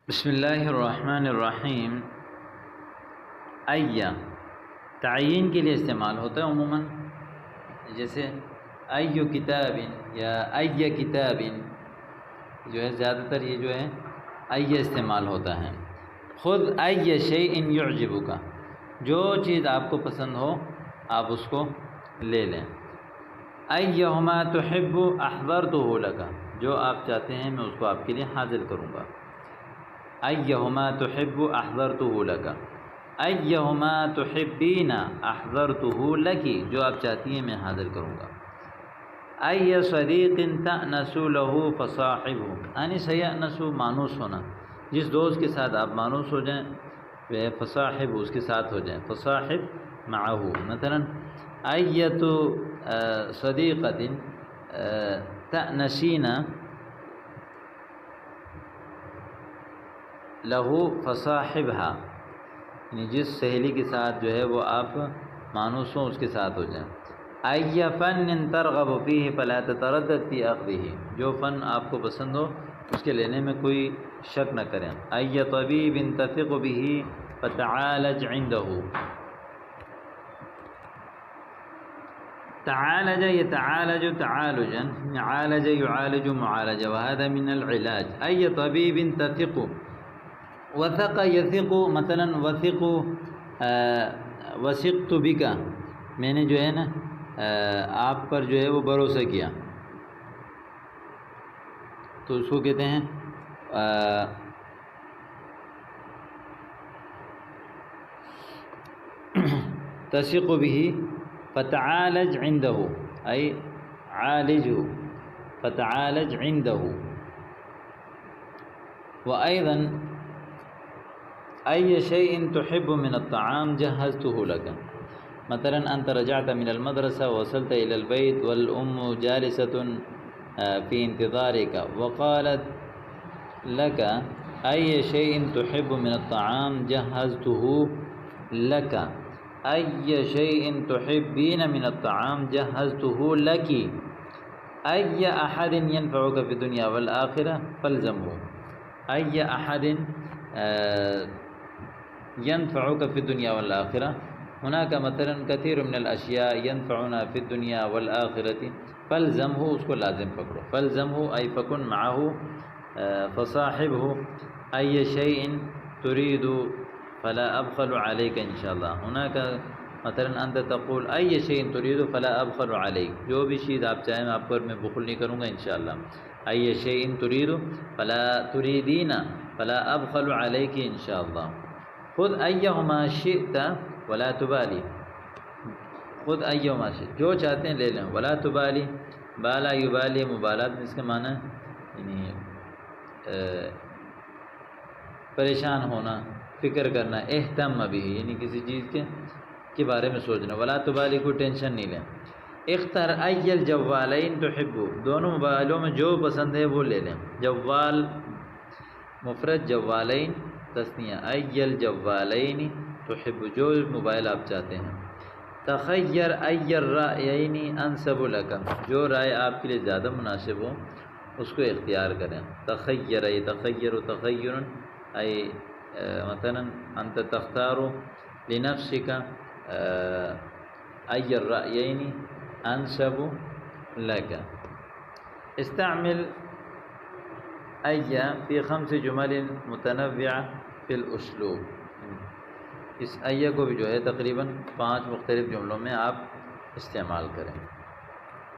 بسم اللہ الرحمن الرحیم۔ ایہ تعین کے لیے استعمال ہوتا ہے عموماً، جیسے ایو کتاب یا ایہ کتاب، جو ہے زیادہ تر یہ جو ہے ایہ استعمال ہوتا ہے۔ خذ ایہ شیء یعجبک، جو چیز آپ کو پسند ہو آپ اس کو لے لیں۔ ایہما تحب احضرتہ لک، جو آپ چاہتے ہیں میں اس کو آپ کے لیے حاضر کروں گا۔ ایہما تحب احضرتہ لک، ایہما تحبین احضرتہ لکی، جو آپ چاہتی ہیں میں حاضر کروں گا۔ ای صدیق تأنس لہ فصاحبہ، انس یأنس مانوس ہونا، جس دوست کے ساتھ آپ مانوس ہو جائیں فصاحب اس کے ساتھ ہو جائیں، فصاحب معہ۔ مثلا ایۃ صدیقۃ تأنسین لہو فصاحبہا، یعنی جس سہیلی کے ساتھ جو ہے وہ آپ مانوس ہوں اس کے ساتھ ہو جائیں۔ ای فن ترغب فیہ فلا تتردد فی اخذہ، جو فن آپ کو پسند ہو اس کے لینے میں کوئی شک نہ کریں۔ ای طبیب تثق بہ فتعالج عندہ، تعالج یتعالج تعالجا، عالج یعالج معالجہ، وهذا من العلاج۔ ای طبیب تثق، وثق یثق، مثلا وثق وثقت بک، میں نے جو ہے نا آپ پر جو ہے وہ بھروسہ کیا، تو اس کو کہتے ہیں تثق بہ فتعالج عندہ، ای عالجہ فتعالج عندہ۔ وأيضا أي شيء تحب من الطعام جهزته لك، مثلا أنت رجعت من المدرسة ووصلت إلى البيت والأم جالسة في انتظارك وقالت لك أي شيء تحب من الطعام جهزته لك، أي شيء تحبين من الطعام جهزته لك، أي أحد ينفعك في الدنيا والآخرة فالزمه، أي أحد ينفعك في الدنيا والآخرة، هناك مثلا كثير من الأشياء ينفعنا في الدنيا والآخرة فالزمه، اس کو لازم پکڑو، فالزمه أي فكن معه، فصاحبه، أي شيء تريد فلا أبخل عليك إن شاء الله، هناك مثلا أنت تقول أي شيء تريد فلا أبخل عليك، جو بھی چیز آپ چاہیں آپ پر میں بخل نہیں کروں گا انشاءاللہ۔ أي شيء تريد فلا تريدين فلا أبخل عليك إن شاء الله۔ خذ أيهما شئت ولا تبالي، خذ أيهما شئت، جو چاہتے ہیں لے لیں، ولا تبالي، بالا یبالی مبالات میں اس کا معنی یعنی پریشان ہونا، فکر کرنا، اہتم بھی یعنی کسی چیز کے بارے میں سوچنا، ولا تبالی کوئی ٹینشن نہیں لیں۔ اختر ای الجوالین تحب، دونوں موبائلوں میں جو پسند ہے وہ لے لیں، جوال مفرد، جوالین تثنیہ، ای الجوالین تحب، جو موبائل آپ چاہتے ہیں۔ تخیر ای الرأیین انسب لک، جو رائے آپ کے لیے زیادہ مناسب ہو اس کو اختیار کریں۔ تخیر یتخیر تخیر، ای مثلا انت تختار لنفسک ای الرأیین انسب لک۔ استعمل ای فی 5 جمل متنوعہ فی الاسلوب، اس ای کو بھی جو ہے تقریباً 5 مختلف جملوں میں آپ استعمال کریں۔